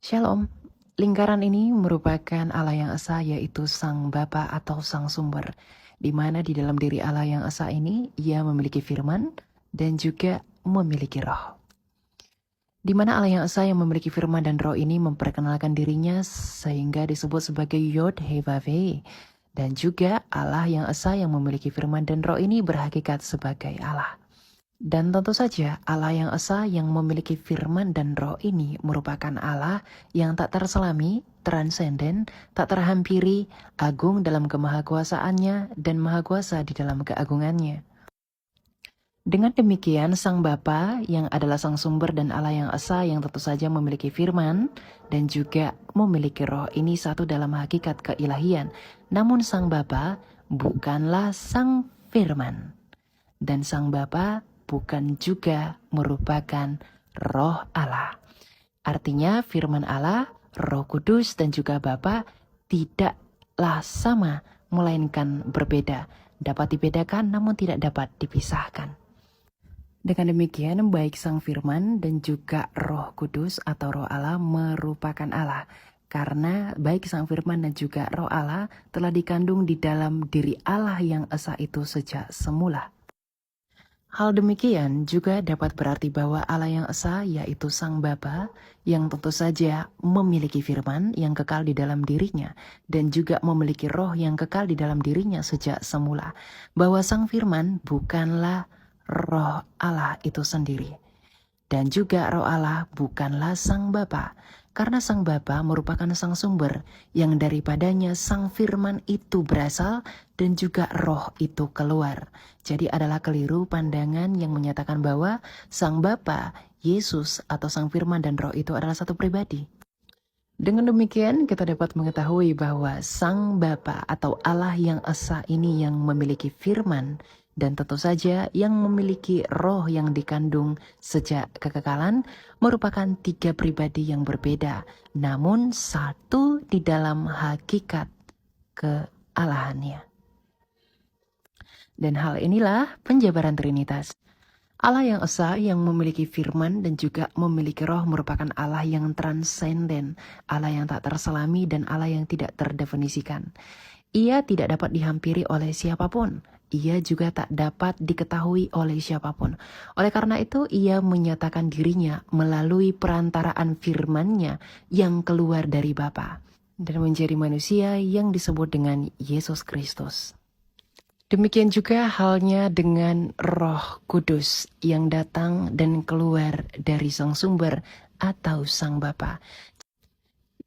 Shalom, lingkaran ini merupakan Allah yang esa, yaitu Sang Bapa atau Sang Sumber, di mana di dalam diri Allah yang esa ini, ia memiliki firman dan juga memiliki roh. Di mana Allah yang esa yang memiliki firman dan roh ini memperkenalkan dirinya sehingga disebut sebagai Yod He Vav He. Dan juga Allah yang esa yang memiliki firman dan roh ini berhakikat sebagai Allah. Dan tentu saja Allah yang esa yang memiliki firman dan roh ini merupakan Allah yang tak terselami, transenden, tak terhampiri, agung dalam kemahakuasaannya dan maha kuasa di dalam keagungannya. Dengan demikian, Sang Bapa yang adalah Sang Sumber dan Allah yang esa yang tentu saja memiliki firman dan juga memiliki roh ini satu dalam hakikat keilahian. Namun Sang Bapa bukanlah Sang Firman. Dan Sang Bapa bukan juga merupakan roh Allah. Artinya firman Allah, Roh Kudus dan juga Bapa tidaklah sama, melainkan berbeda. Dapat dibedakan namun tidak dapat dipisahkan. Dengan demikian, baik Sang Firman dan juga Roh Kudus atau Roh Allah merupakan Allah. Karena baik Sang Firman dan juga Roh Allah telah dikandung di dalam diri Allah yang esa itu sejak semula. Hal demikian juga dapat berarti bahwa Allah yang esa yaitu Sang Bapa yang tentu saja memiliki firman yang kekal di dalam dirinya dan juga memiliki roh yang kekal di dalam dirinya sejak semula. Bahwa Sang Firman bukanlah roh Allah itu sendiri. Dan juga roh Allah bukanlah Sang Bapa. Karena Sang Bapa merupakan Sang Sumber yang daripadanya Sang Firman itu berasal dan juga roh itu keluar. Jadi adalah keliru pandangan yang menyatakan bahwa Sang Bapa, Yesus atau Sang Firman dan roh itu adalah satu pribadi. Dengan demikian kita dapat mengetahui bahwa Sang Bapa atau Allah yang esa ini yang memiliki firman dan tentu saja yang memiliki roh yang dikandung sejak kekekalan merupakan tiga pribadi yang berbeda, namun satu di dalam hakikat kealahannya. Dan hal inilah penjabaran Trinitas. Allah yang esa yang memiliki firman dan juga memiliki roh merupakan Allah yang transenden, Allah yang tak terselami dan Allah yang tidak terdefinisikan. Ia tidak dapat dihampiri oleh siapapun. Ia juga tak dapat diketahui oleh siapapun. Oleh karena itu, ia menyatakan dirinya melalui perantaraan firman-Nya yang keluar dari Bapa dan menjadi manusia yang disebut dengan Yesus Kristus. Demikian juga halnya dengan Roh Kudus yang datang dan keluar dari Sang Sumber atau Sang Bapa.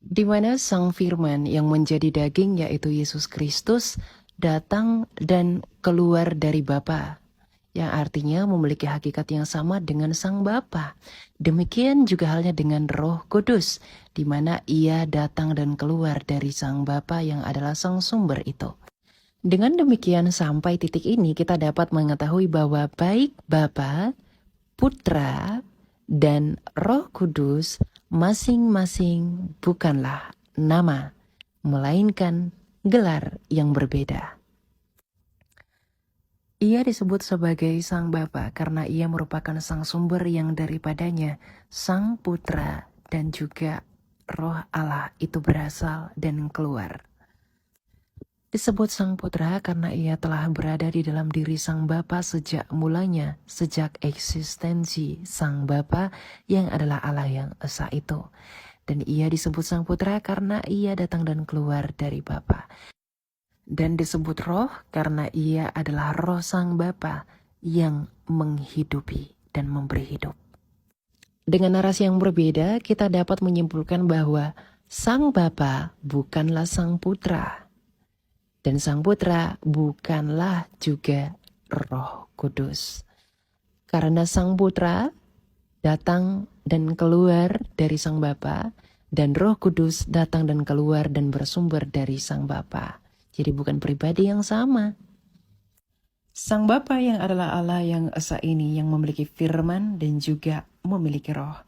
Di mana Sang Firman yang menjadi daging yaitu Yesus Kristus datang dan keluar dari Bapa, yang artinya memiliki hakikat yang sama dengan Sang Bapa. Demikian juga halnya dengan Roh Kudus, di mana ia datang dan keluar dari Sang Bapa yang adalah Sang Sumber itu. Dengan demikian sampai titik ini kita dapat mengetahui bahwa baik Bapa, Putra, dan Roh Kudus masing-masing bukanlah nama, melainkan gelar yang berbeda. Ia disebut sebagai Sang Bapa karena ia merupakan Sang Sumber yang daripadanya Sang Putra dan juga Roh Allah itu berasal dan keluar. Disebut Sang Putra karena ia telah berada di dalam diri Sang Bapa sejak mulanya, sejak eksistensi Sang Bapa yang adalah Allah yang esa itu. Dan ia disebut Sang Putra karena ia datang dan keluar dari Bapa. Dan disebut Roh karena ia adalah Roh Sang Bapa yang menghidupi dan memberi hidup. Dengan narasi yang berbeda, kita dapat menyimpulkan bahwa Sang Bapa bukanlah Sang Putra. Dan Sang Putra bukanlah juga Roh Kudus. Karena Sang Putra datang dan keluar dari Sang Bapa, dan Roh Kudus datang dan keluar dan bersumber dari Sang Bapa. Jadi bukan pribadi yang sama. Sang Bapa yang adalah Allah yang esa ini yang memiliki firman dan juga memiliki roh.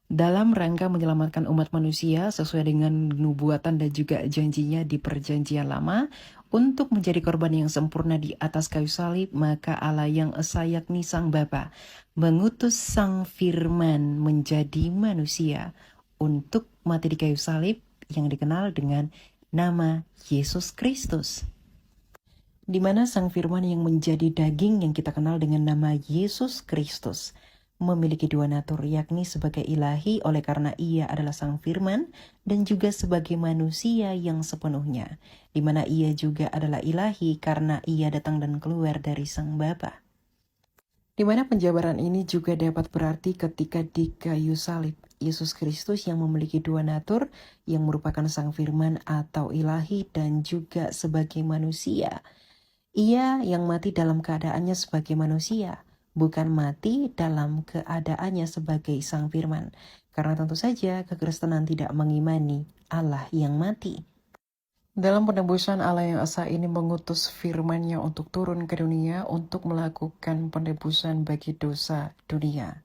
Dalam rangka menyelamatkan umat manusia sesuai dengan nubuatan dan juga janjinya di perjanjian lama, untuk menjadi korban yang sempurna di atas kayu salib, maka Allah yang esa yakni Sang Bapa mengutus Sang Firman menjadi manusia untuk mati di kayu salib yang dikenal dengan nama Yesus Kristus. Di mana Sang Firman yang menjadi daging yang kita kenal dengan nama Yesus Kristus memiliki dua natur, yakni sebagai ilahi oleh karena ia adalah Sang Firman dan juga sebagai manusia yang sepenuhnya, di mana ia juga adalah ilahi karena ia datang dan keluar dari Sang Bapa. Di mana penjabaran ini juga dapat berarti ketika di kayu salib, Yesus Kristus yang memiliki dua natur yang merupakan Sang Firman atau ilahi dan juga sebagai manusia. Ia yang mati dalam keadaannya sebagai manusia, bukan mati dalam keadaannya sebagai Sang Firman. Karena tentu saja kekristenan tidak mengimani Allah yang mati. Dalam penebusan, Allah yang esa ini mengutus firman-Nya untuk turun ke dunia untuk melakukan penebusan bagi dosa dunia.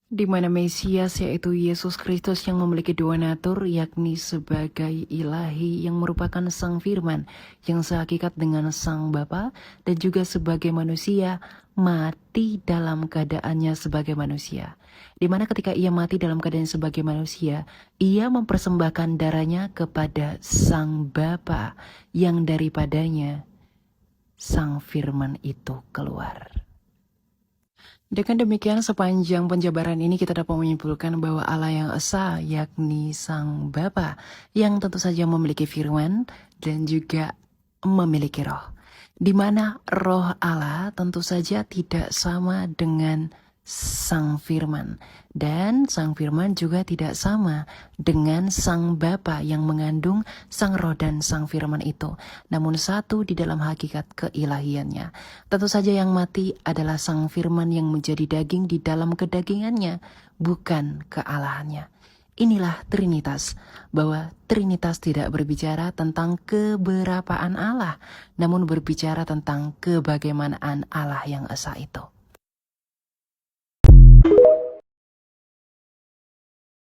Di mana Mesias yaitu Yesus Kristus yang memiliki dua natur, yakni sebagai ilahi yang merupakan Sang Firman yang sehakikat dengan Sang Bapa, dan juga sebagai manusia mati dalam keadaannya sebagai manusia. Di mana ketika ia mati dalam keadaan sebagai manusia, ia mempersembahkan darahnya kepada Sang Bapa yang daripadanya Sang Firman itu keluar. Dengan demikian, sepanjang penjabaran ini kita dapat menyimpulkan bahwa Allah yang esa, yakni Sang Bapa, yang tentu saja memiliki firman dan juga memiliki roh. Di mana roh Allah tentu saja tidak sama dengan Sang Firman. Dan Sang Firman juga tidak sama dengan Sang Bapa yang mengandung Sang Roh dan Sang Firman itu. Namun satu di dalam hakikat keilahiannya. Tentu saja yang mati adalah Sang Firman yang menjadi daging di dalam kedagingannya, bukan kealahannya. Inilah Trinitas, bahwa Trinitas tidak berbicara tentang keberapaan Allah, namun berbicara tentang kebagaimanaan Allah yang esa itu.